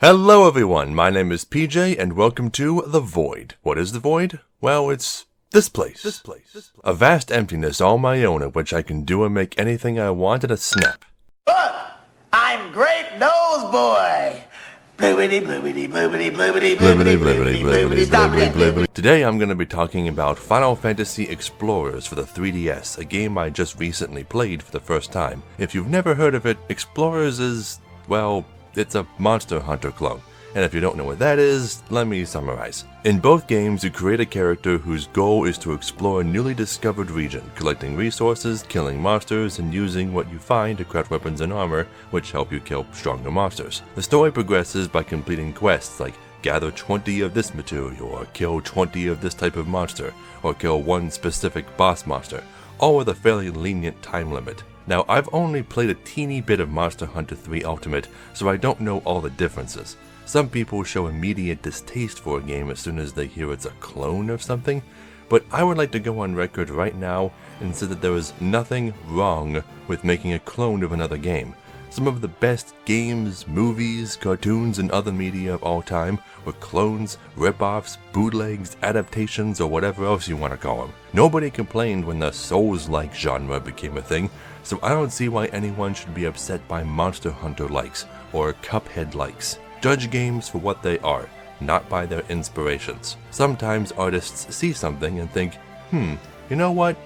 Hello everyone, my name is PJ and welcome to The Void. What is The Void? Well, it's this place. A vast emptiness all my own in which I can do and make anything I want at a snap. Look, I'm Great Nose Boy. Bloobity, bloobity, bloobity, bloobity, bloobity, bloobity, bloobity, stop it. Today I'm going to be talking about Final Fantasy Explorers for the 3DS, a game I just recently played for the first time. If you've never heard of it, Explorers is, well, it's a Monster Hunter clone. And if you don't know what that is, let me summarize. In both games, you create a character whose goal is to explore a newly discovered region, collecting resources, killing monsters, and using what you find to craft weapons and armor, which help you kill stronger monsters. The story progresses by completing quests like gather 20 of this material, or kill 20 of this type of monster, or kill one specific boss monster, all with a fairly lenient time limit. Now, I've only played a teeny bit of Monster Hunter 3 Ultimate, so I don't know all the differences. Some people show immediate distaste for a game as soon as they hear it's a clone of something, but I would like to go on record right now and say that there is nothing wrong with making a clone of another game. Some of the best games, movies, cartoons, and other media of all time were clones, rip-offs, bootlegs, adaptations, or whatever else you want to call them. Nobody complained when the Souls-like genre became a thing, so I don't see why anyone should be upset by Monster Hunter likes or Cuphead likes. Judge games for what they are, not by their inspirations. Sometimes artists see something and think, you know what?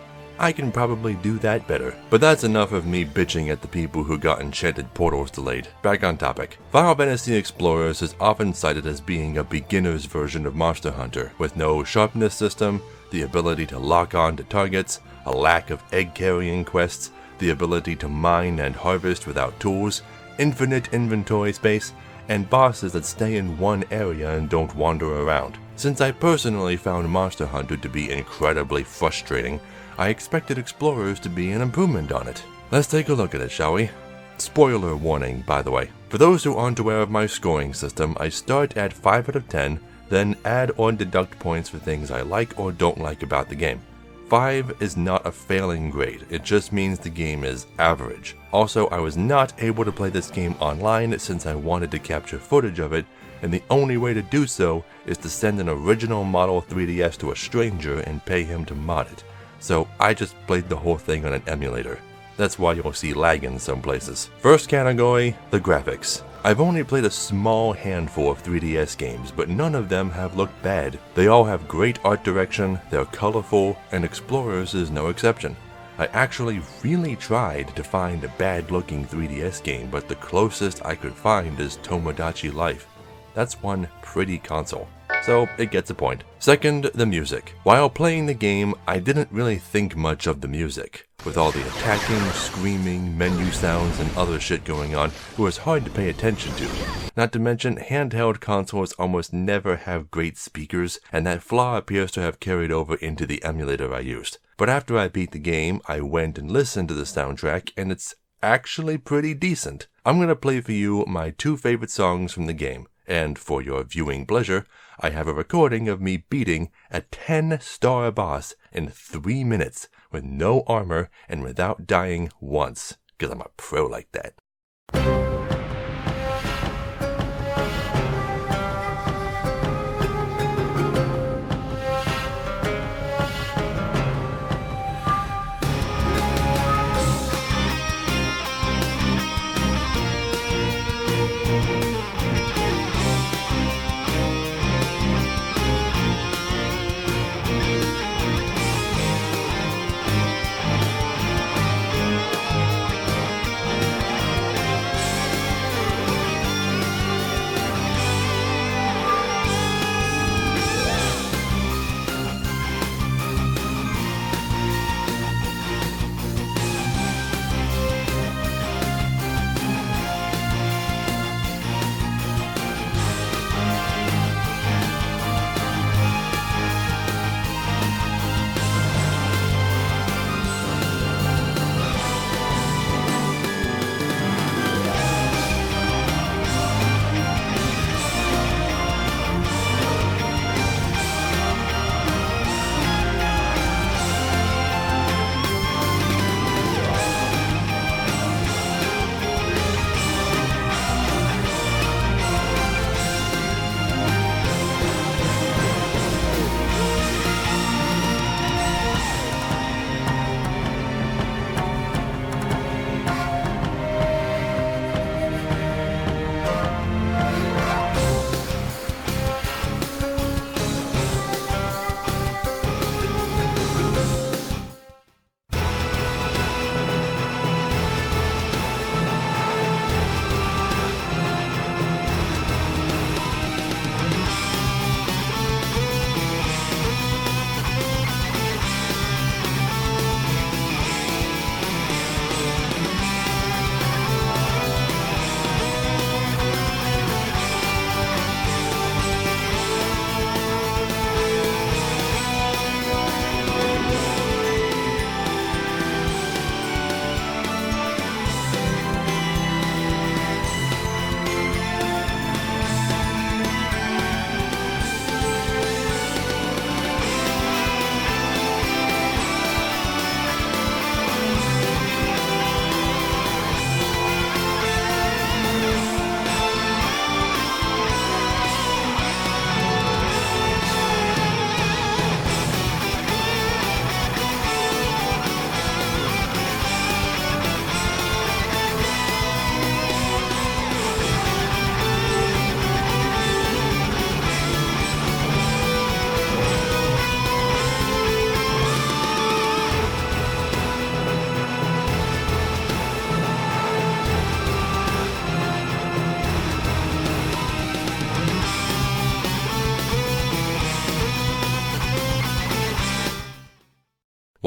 I can probably do that better. But that's enough of me bitching at the people who got Enchanted Portals delayed. Back on topic. Final Fantasy Explorers is often cited as being a beginner's version of Monster Hunter, with no sharpness system, the ability to lock on to targets, a lack of egg-carrying quests, the ability to mine and harvest without tools, infinite inventory space, and bosses that stay in one area and don't wander around. Since I personally found Monster Hunter to be incredibly frustrating, I expected Explorers to be an improvement on it. Let's take a look at it, shall we? Spoiler warning, by the way. For those who aren't aware of my scoring system, I start at 5 out of 10, then add or deduct points for things I like or don't like about the game. 5 is not a failing grade, it just means the game is average. Also, I was not able to play this game online since I wanted to capture footage of it, and the only way to do so is to send an original model 3DS to a stranger and pay him to mod it. So I just played the whole thing on an emulator. That's why you'll see lag in some places. First category, the graphics. I've only played a small handful of 3DS games, but none of them have looked bad. They all have great art direction, they're colorful, and Explorers is no exception. I actually really tried to find a bad-looking 3DS game, but the closest I could find is Tomodachi Life. That's one pretty console. So it gets a point. Second, the music. While playing the game, I didn't really think much of the music. With all the attacking, screaming, menu sounds, and other shit going on, it was hard to pay attention to. Not to mention, handheld consoles almost never have great speakers, and that flaw appears to have carried over into the emulator I used. But after I beat the game, I went and listened to the soundtrack, and it's actually pretty decent. I'm gonna play for you my 2 favorite songs from the game. And for your viewing pleasure, I have a recording of me beating a 10-star boss in 3 minutes with no armor and without dying once, because I'm a pro like that.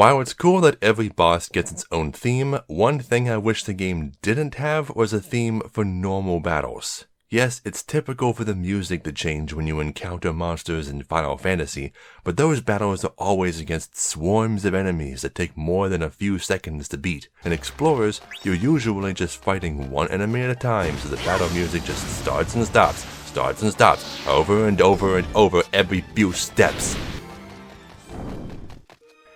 While it's cool that every boss gets its own theme, one thing I wish the game didn't have was a theme for normal battles. Yes, it's typical for the music to change when you encounter monsters in Final Fantasy, but those battles are always against swarms of enemies that take more than a few seconds to beat. In Explorers, you're usually just fighting one enemy at a time, so the battle music just starts and stops, over and over and over every few steps.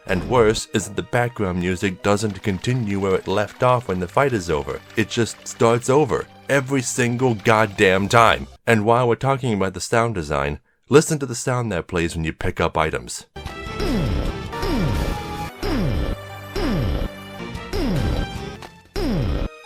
And worse is that the background music doesn't continue where it left off when the fight is over. It just starts over every single goddamn time. And while we're talking about the sound design, listen to the sound that plays when you pick up items.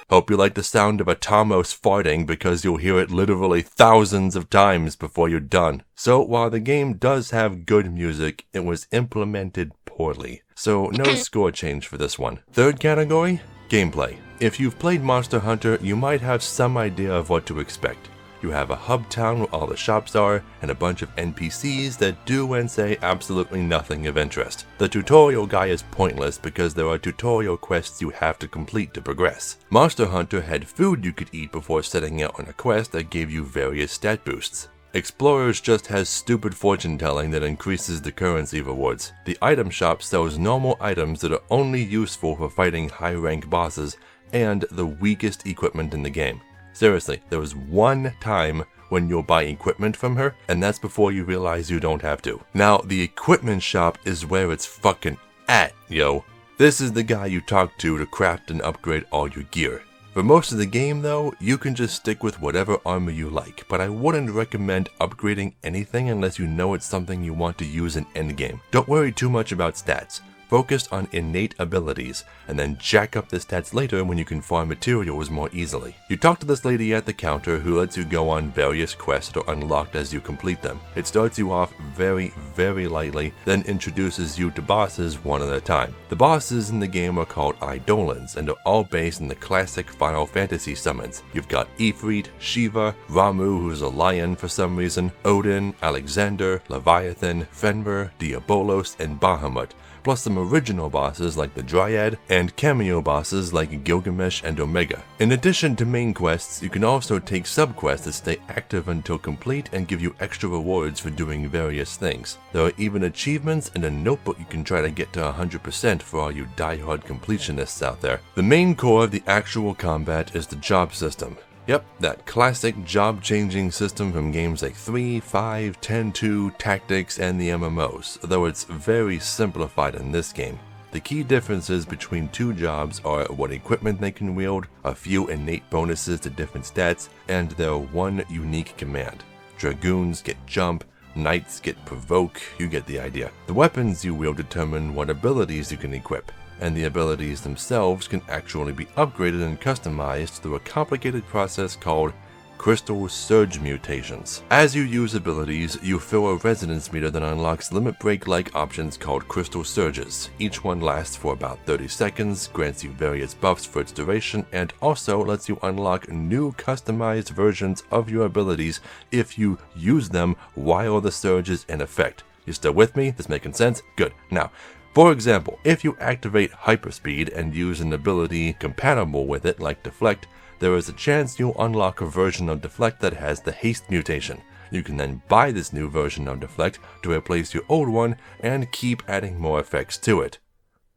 Hope you like the sound of a Tomos farting because you'll hear it literally thousands of times before you're done. So while the game does have good music, it was implemented poorly. So no score change for this one. Third category, gameplay. If you've played Monster Hunter, you might have some idea of what to expect. You have a hub town where all the shops are, and a bunch of NPCs that do and say absolutely nothing of interest. The tutorial guy is pointless because there are tutorial quests you have to complete to progress. Monster Hunter had food you could eat before setting out on a quest that gave you various stat boosts. Explorers just has stupid fortune telling that increases the currency rewards. The item shop sells normal items that are only useful for fighting high rank bosses and the weakest equipment in the game. Seriously, there was one time when you'll buy equipment from her, and that's before you realize you don't have to. Now, the equipment shop is where it's fucking at, yo. This is the guy you talk to craft and upgrade all your gear. For most of the game though, you can just stick with whatever armor you like, but I wouldn't recommend upgrading anything unless you know it's something you want to use in endgame. Don't worry too much about stats. Focus on innate abilities, and then jack up the stats later when you can farm materials more easily. You talk to this lady at the counter who lets you go on various quests that are unlocked as you complete them. It starts you off very, very lightly, then introduces you to bosses one at a time. The bosses in the game are called Eidolons, and are all based on the classic Final Fantasy summons. You've got Ifrit, Shiva, Ramu, who's a lion for some reason, Odin, Alexander, Leviathan, Fenrir, Diabolos, and Bahamut, plus some original bosses like the Dryad, and cameo bosses like Gilgamesh and Omega. In addition to main quests, you can also take sub-quests that stay active until complete and give you extra rewards for doing various things. There are even achievements and a notebook you can try to get to 100% for all you die-hard completionists out there. The main core of the actual combat is the job system. Yep, that classic job-changing system from games like 3, 5, 10-2, Tactics, and the MMOs, though it's very simplified in this game. The key differences between two jobs are what equipment they can wield, a few innate bonuses to different stats, and their one unique command. Dragoons get jump, knights get provoke, you get the idea. The weapons you wield determine what abilities you can equip, and the abilities themselves can actually be upgraded and customized through a complicated process called Crystal Surge Mutations. As you use abilities, you fill a resonance meter that unlocks limit break-like options called Crystal Surges. Each one lasts for about 30 seconds, grants you various buffs for its duration, and also lets you unlock new customized versions of your abilities if you use them while the surge is in effect. You still with me? This making sense? Good. Now, for example, if you activate Hyperspeed and use an ability compatible with it like Deflect, there is a chance you'll unlock a version of Deflect that has the Haste mutation. You can then buy this new version of Deflect to replace your old one and keep adding more effects to it.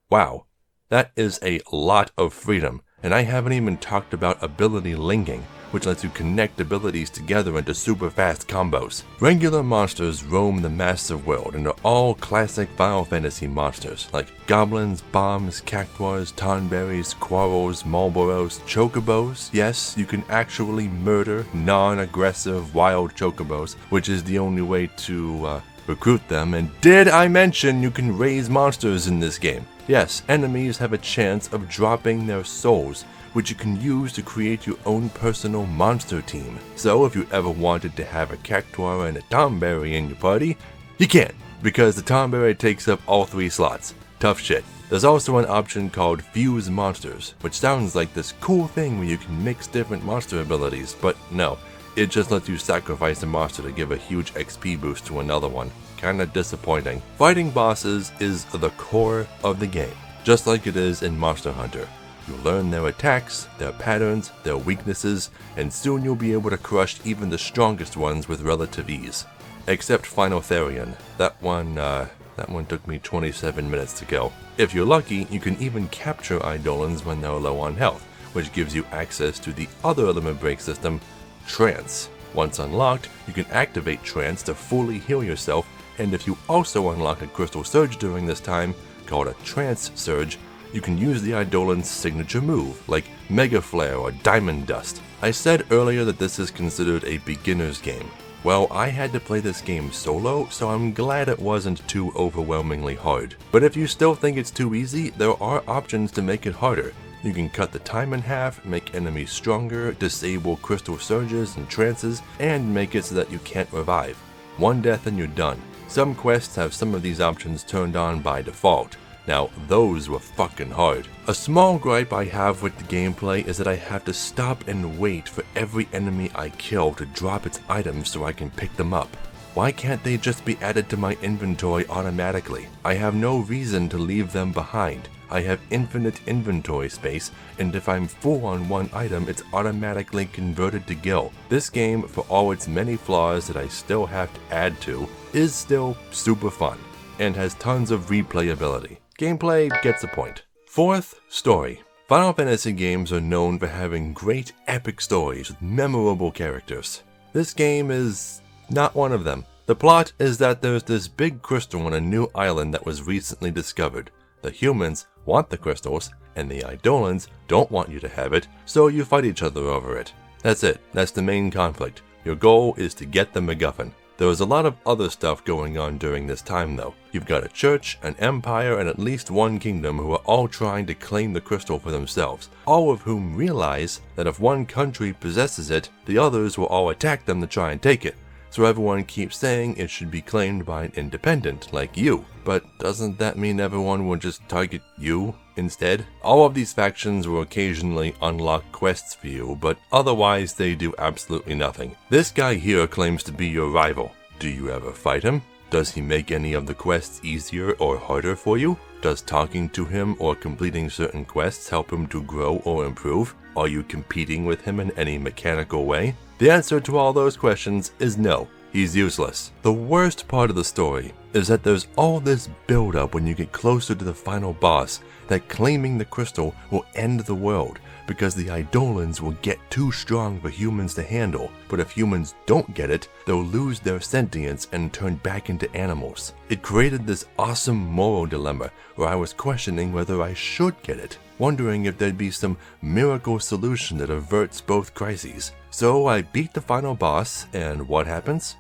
Wow, that is a lot of freedom, and I haven't even talked about ability linking, which lets you connect abilities together into super fast combos. Regular monsters roam the massive world and are all classic Final Fantasy monsters, like goblins, bombs, cactuars, tonberries, quarrels, Marlboros, chocobos. Yes, you can actually murder non-aggressive wild chocobos, which is the only way to recruit them. And did I mention you can raise monsters in this game? Yes, enemies have a chance of dropping their souls, which you can use to create your own personal monster team. So if you ever wanted to have a cactuar and a tomberry in your party, you can't, because the tomberry takes up all 3 slots. Tough shit. There's also an option called Fuse Monsters, which sounds like this cool thing where you can mix different monster abilities, but no, It just lets you sacrifice a monster to give a huge XP boost to another one. Kinda disappointing. Fighting bosses is the core of the game, just like it is in Monster Hunter. You learn their attacks, their patterns, their weaknesses, and soon you'll be able to crush even the strongest ones with relative ease. Except Final Therion. That one took me 27 minutes to kill. If you're lucky, you can even capture Eidolons when they're low on health, which gives you access to the other limit break system, Trance. Once unlocked, you can activate Trance to fully heal yourself, and if you also unlock a Crystal Surge during this time, called a Trance Surge, you can use the Eidolon's signature move, like Mega Flare or Diamond Dust. I said earlier that this is considered a beginner's game. Well, I had to play this game solo, so I'm glad it wasn't too overwhelmingly hard. But if you still think it's too easy, there are options to make it harder. You can cut the time in half, make enemies stronger, disable crystal surges and trances, and make it so that you can't revive. One death and you're done. Some quests have some of these options turned on by default. Now, those were fucking hard. A small gripe I have with the gameplay is that I have to stop and wait for every enemy I kill to drop its items so I can pick them up. Why can't they just be added to my inventory automatically? I have no reason to leave them behind. I have infinite inventory space, and if I'm full on one item, it's automatically converted to gil. This game, for all its many flaws that I still have to add to, is still super fun, and has tons of replayability. Gameplay gets the point. Fourth, story. Final Fantasy games are known for having great epic stories with memorable characters. This game is not one of them. The plot is that there's this big crystal on a new island that was recently discovered. The humans want the crystals, and the Eidolons don't want you to have it, so you fight each other over it. That's it. That's the main conflict. Your goal is to get the MacGuffin. There was a lot of other stuff going on during this time though. You've got a church, an empire, and at least one kingdom who are all trying to claim the crystal for themselves, all of whom realize that if one country possesses it, the others will all attack them to try and take it. So everyone keeps saying it should be claimed by an independent like you. But doesn't that mean everyone will just target you instead? All of these factions will occasionally unlock quests for you, but otherwise they do absolutely nothing. This guy here claims to be your rival. Do you ever fight him? Does he make any of the quests easier or harder for you? Does talking to him or completing certain quests help him to grow or improve? Are you competing with him in any mechanical way? The answer to all those questions is no. He's useless. The worst part of the story is that there's all this build-up when you get closer to the final boss that claiming the crystal will end the world because the Eidolons will get too strong for humans to handle, but if humans don't get it, they'll lose their sentience and turn back into animals. It created this awesome moral dilemma where I was questioning whether I should get it, wondering if there'd be some miracle solution that averts both crises. So I beat the final boss, and what happens?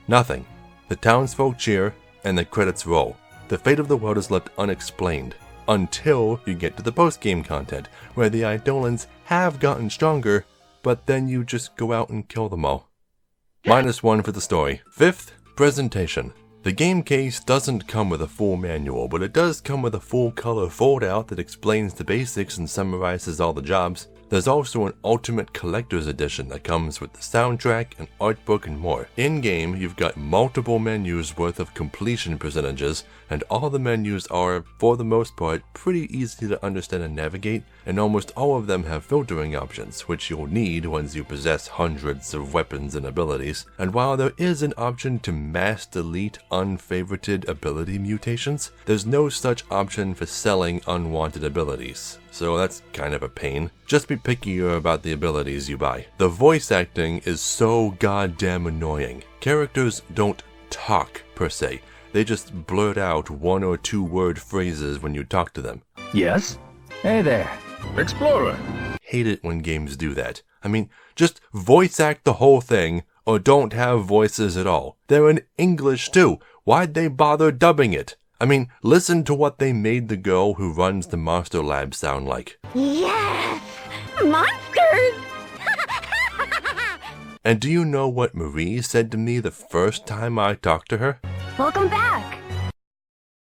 Nothing. The townsfolk cheer, and the credits roll. The fate of the world is left unexplained, until you get to the post-game content, where the Eidolons have gotten stronger, but then you just go out and kill them all. -1 for the story. Fifth, presentation. The game case doesn't come with a full manual, but it does come with a full color foldout that explains the basics and summarizes all the jobs. There's also an Ultimate Collector's Edition that comes with the soundtrack, an art book, and more. In-game, you've got multiple menus worth of completion percentages, and all the menus are, for the most part, pretty easy to understand and navigate, and almost all of them have filtering options, which you'll need once you possess hundreds of weapons and abilities. And while there is an option to mass delete unfavorited ability mutations, there's no such option for selling unwanted abilities. So that's kind of a pain. Just be pickier about the abilities you buy. The voice acting is so goddamn annoying. Characters don't talk, per se. They just blurt out 1 or 2 word phrases when you talk to them. Yes? Hey there, Explorer. Hate it when games do that. I mean, just voice act the whole thing, or don't have voices at all. They're in English too. Why'd they bother dubbing it? I mean, listen to what they made the girl who runs the Monster Lab sound like. Yes! Monsters! And do you know what Marie said to me the first time I talked to her? Welcome back!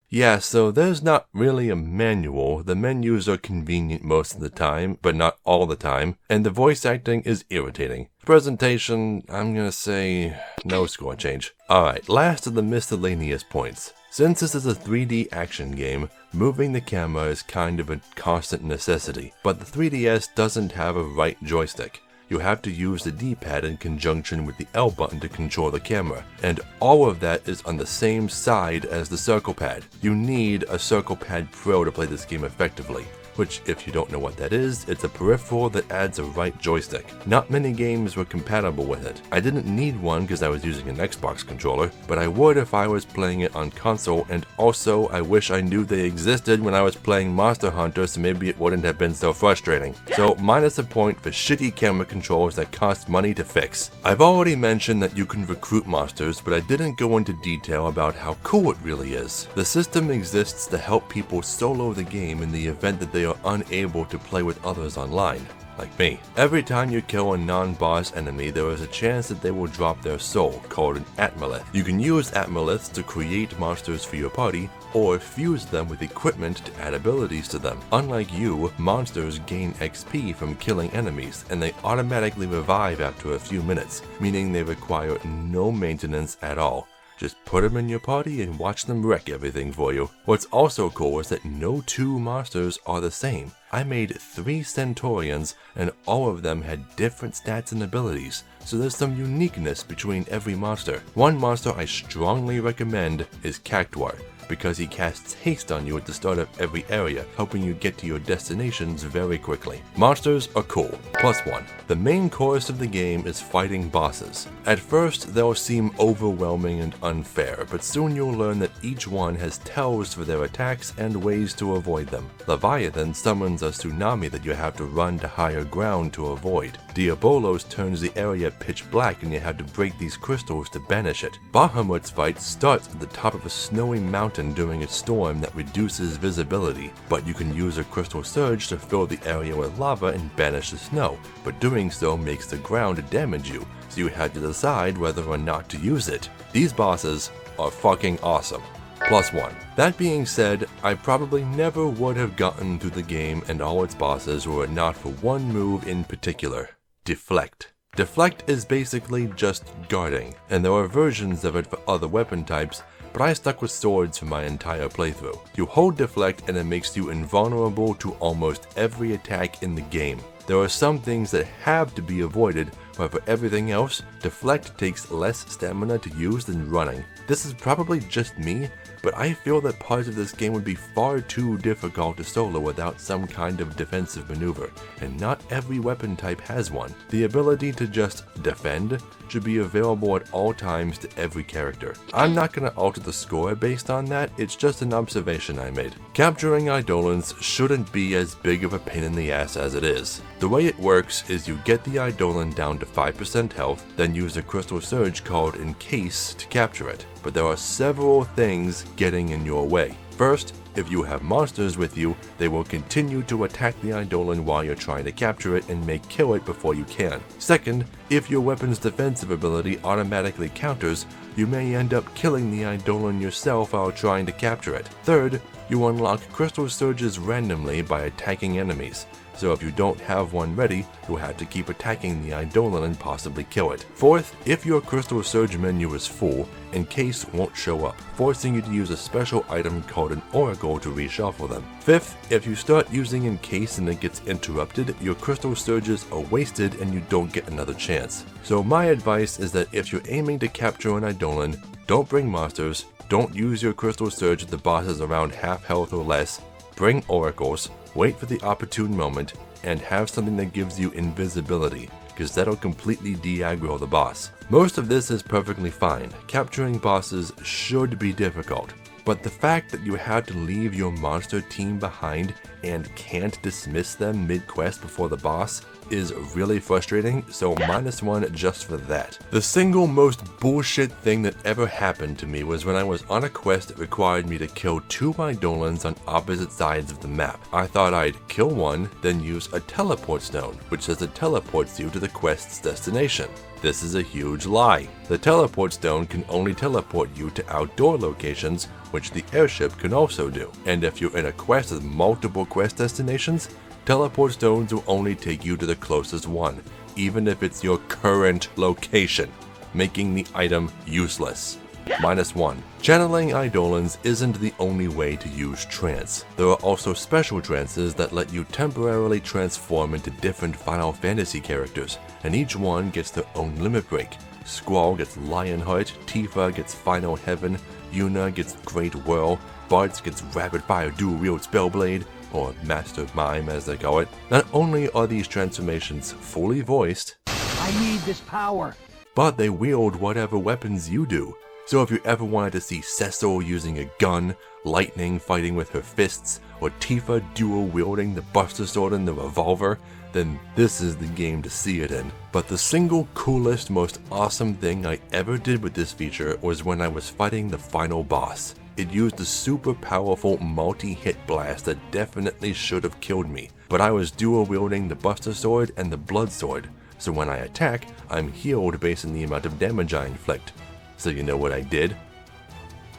Yeah, so there's not really a manual. The menus are convenient most of the time, but not all the time, and the voice acting is irritating. Presentation, I'm gonna say no score change. Alright, last of the miscellaneous points. Since this is a 3D action game, moving the camera is kind of a constant necessity, but the 3DS doesn't have a right joystick. You have to use the D-pad in conjunction with the L button to control the camera, and all of that is on the same side as the circle pad. You need a circle pad Pro to play this game effectively, which, if you don't know what that is, it's a peripheral that adds a right joystick. Not many games were compatible with it. I didn't need one because I was using an Xbox controller, but I would if I was playing it on console, and also I wish I knew they existed when I was playing Monster Hunter, so maybe it wouldn't have been so frustrating. So minus a point for shitty camera controls that cost money to fix. I've already mentioned that you can recruit monsters, but I didn't go into detail about how cool it really is. The system exists to help people solo the game in the event that they are unable to play with others online, like me. Every time you kill a non-boss enemy, there is a chance that they will drop their soul, called an Atmolith. You can use Atmoliths to create monsters for your party, or fuse them with equipment to add abilities to them. Unlike you, monsters gain XP from killing enemies, and they automatically revive after a few minutes, meaning they require no maintenance at all. Just put them in your party and watch them wreck everything for you. What's also cool is that no two monsters are the same. I made 3 Centaurians and all of them had different stats and abilities, so there's some uniqueness between every monster. One monster I strongly recommend is Cactuar, because he casts haste on you at the start of every area, helping you get to your destinations very quickly. Monsters are cool. +1. The main course of the game is fighting bosses. At first, they'll seem overwhelming and unfair, but soon you'll learn that each one has tells for their attacks and ways to avoid them. Leviathan summons a tsunami that you have to run to higher ground to avoid. Diabolos turns the area pitch black and you have to break these crystals to banish it. Bahamut's fight starts at the top of a snowy mountain during a storm that reduces visibility, but you can use a crystal surge to fill the area with lava and banish the snow, but doing so makes the ground damage you, so you have to decide whether or not to use it. These bosses are fucking awesome. +1. That being said, I probably never would have gotten through the game and all its bosses were it not for one move in particular: Deflect. Deflect is basically just guarding, and there are versions of it for other weapon types, but I stuck with swords for my entire playthrough. You hold Deflect and it makes you invulnerable to almost every attack in the game. There are some things that have to be avoided, but for everything else, Deflect takes less stamina to use than running. This is probably just me, but I feel that parts of this game would be far too difficult to solo without some kind of defensive maneuver, and not every weapon type has one. The ability to just defend should be available at all times to every character. I'm not going to alter the score based on that, it's just an observation I made. Capturing Eidolons shouldn't be as big of a pain in the ass as it is. The way it works is you get the Eidolon down to 5% health, then use a crystal surge called Encase to capture it. But there are several things getting in your way. First, if you have monsters with you, they will continue to attack the Eidolon while you're trying to capture it and may kill it before you can. Second, if your weapon's defensive ability automatically counters, you may end up killing the Eidolon yourself while trying to capture it. Third, you unlock crystal surges randomly by attacking enemies. So if you don't have one ready, you'll have to keep attacking the Eidolon and possibly kill it. Fourth, if your crystal surge menu is full, Encase won't show up, forcing you to use a special item called an Oracle to reshuffle them. Fifth, if you start using Encase and it gets interrupted, your crystal surges are wasted and you don't get another chance. So my advice is that if you're aiming to capture an Eidolon, don't bring monsters, don't use your crystal surge at the bosses around half health or less, bring oracles, wait for the opportune moment, and have something that gives you invisibility, because that'll completely de-aggro the boss. Most of this is perfectly fine. Capturing bosses should be difficult, but the fact that you have to leave your monster team behind and can't dismiss them mid-quest before the boss is really frustrating, so -1 just for that. The single most bullshit thing that ever happened to me was when I was on a quest that required me to kill 2 Eidolons on opposite sides of the map. I thought I'd kill one, then use a teleport stone, which says it teleports you to the quest's destination. This is a huge lie. The teleport stone can only teleport you to outdoor locations, which the airship can also do. And if you're in a quest with multiple quest destinations, teleport stones will only take you to the closest one. even if it's your current location, making the item useless. -1. Channeling Eidolons isn't the only way to use trance. There are also special trances that let you temporarily transform into different Final Fantasy characters, and each one gets their own limit break. Squall gets Lionheart, Tifa gets Final Heaven, Yuna gets Great Whirl, Bartz gets Rapid Fire Dual Wield Spellblade, or Master Mime as they call it. Not only are these transformations fully voiced, I need this power, but they wield whatever weapons you do. So if you ever wanted to see Cecil using a gun, Lightning fighting with her fists, or Tifa dual wielding the Buster Sword and the revolver, then this is the game to see it in. But the single coolest, most awesome thing I ever did with this feature was when I was fighting the final boss. It used a super powerful multi-hit blast that definitely should have killed me, but I was dual wielding the Buster Sword and the Blood Sword, so when I attack, I'm healed based on the amount of damage I inflict. So you know what I did?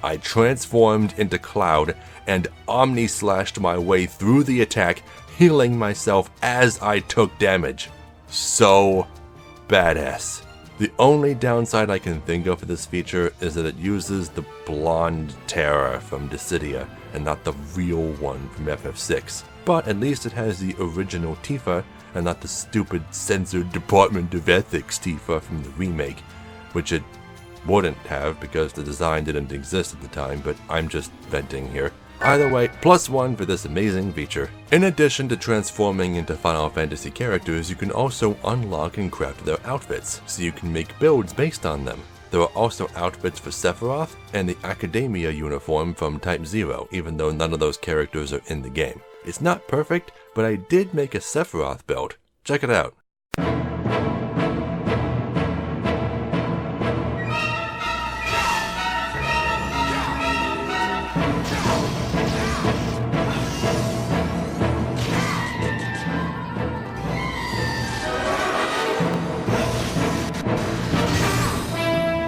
I transformed into Cloud and omni-slashed my way through the attack, healing myself as I took damage. So badass. The only downside I can think of for this feature is that it uses the blonde Terra from Dissidia and not the real one from FF6. But at least it has the original Tifa and not the stupid censored Department of Ethics Tifa from the remake, which it wouldn't have because the design didn't exist at the time, but I'm just venting here. Either way, +1 for this amazing feature. In addition to transforming into Final Fantasy characters, you can also unlock and craft their outfits, so you can make builds based on them. There are also outfits for Sephiroth and the Academia uniform from Type 0, even though none of those characters are in the game. It's not perfect, but I did make a Sephiroth build. Check it out.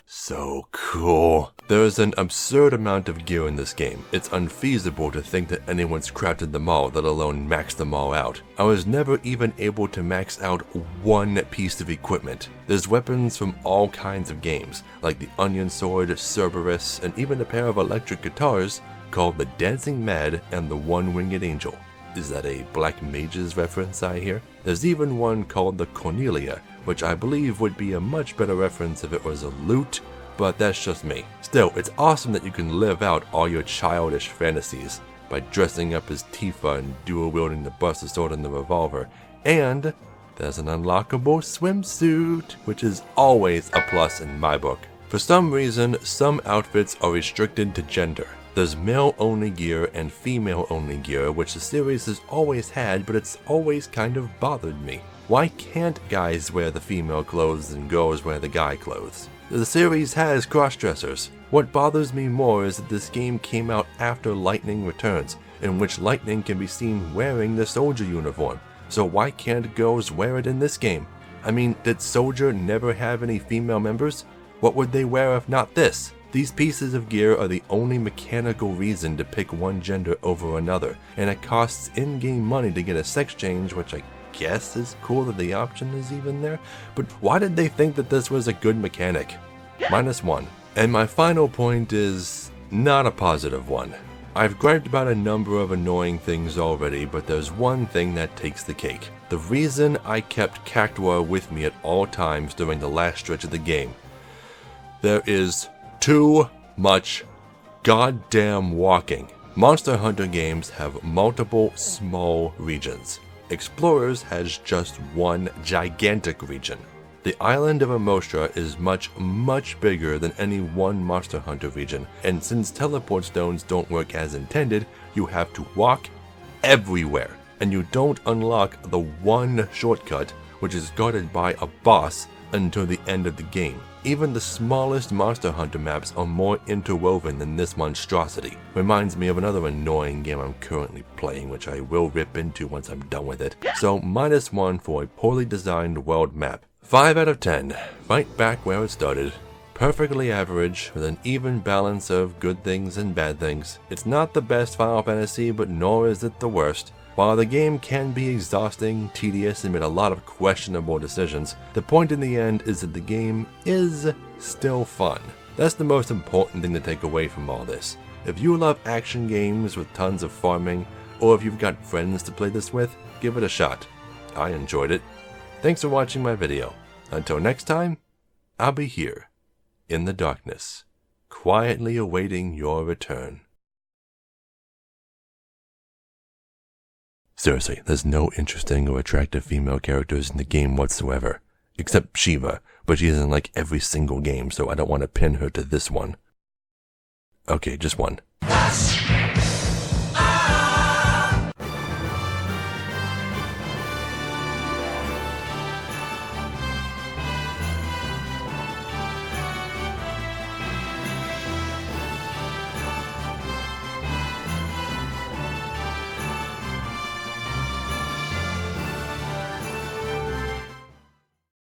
So cool. There's an absurd amount of gear in this game. It's unfeasible to think that anyone's crafted them all, let alone max them all out. I was never even able to max out one piece of equipment. There's weapons from all kinds of games, like the Onion Sword, Cerberus, and even a pair of electric guitars called the Dancing Mad and the One-Winged Angel. Is that a Black Mages reference I hear? There's even one called the Cornelia, which I believe would be a much better reference if it was a lute, but that's just me. Still, it's awesome that you can live out all your childish fantasies by dressing up as Tifa and dual wielding the Buster Sword and the revolver. And there's an unlockable swimsuit, which is always a plus in my book. For some reason, some outfits are restricted to gender. There's male-only gear and female-only gear, which the series has always had, but it's always kind of bothered me. Why can't guys wear the female clothes and girls wear the guy clothes? The series has cross-dressers. What bothers me more is that this game came out after Lightning Returns, in which Lightning can be seen wearing the soldier uniform. So why can't girls wear it in this game? I mean, did Soldier never have any female members? What would they wear if not this? These pieces of gear are the only mechanical reason to pick one gender over another, and it costs in-game money to get a sex change, which I guess is cool that the option is even there, but why did they think that this was a good mechanic? -1. And my final point is not a positive one. I've griped about a number of annoying things already, but there's one thing that takes the cake. The reason I kept Cactuar with me at all times during the last stretch of the game. There is too much goddamn walking. Monster Hunter games have multiple small regions. Explorers has just one gigantic region. The island of Amostra is much bigger than any one Monster Hunter region, and since teleport stones don't work as intended, you have to walk everywhere, and you don't unlock the one shortcut, which is guarded by a boss, until the end of the game. Even the smallest Monster Hunter maps are more interwoven than this monstrosity. Reminds me of another annoying game I'm currently playing, which I will rip into once I'm done with it. So -1 for a poorly designed world map. 5 out of 10, right back where it started. Perfectly average, with an even balance of good things and bad things. It's not the best Final Fantasy, but nor is it the worst. While the game can be exhausting, tedious, and made a lot of questionable decisions, the point in the end is that the game is still fun. That's the most important thing to take away from all this. If you love action games with tons of farming, or if you've got friends to play this with, give it a shot. I enjoyed it. Thanks for watching my video. Until next time, I'll be here, in the darkness, quietly awaiting your return. Seriously, there's no interesting or attractive female characters in the game whatsoever. Except Shiva, but she's in like every single game, so I don't want to pin her to this one. Okay, just one.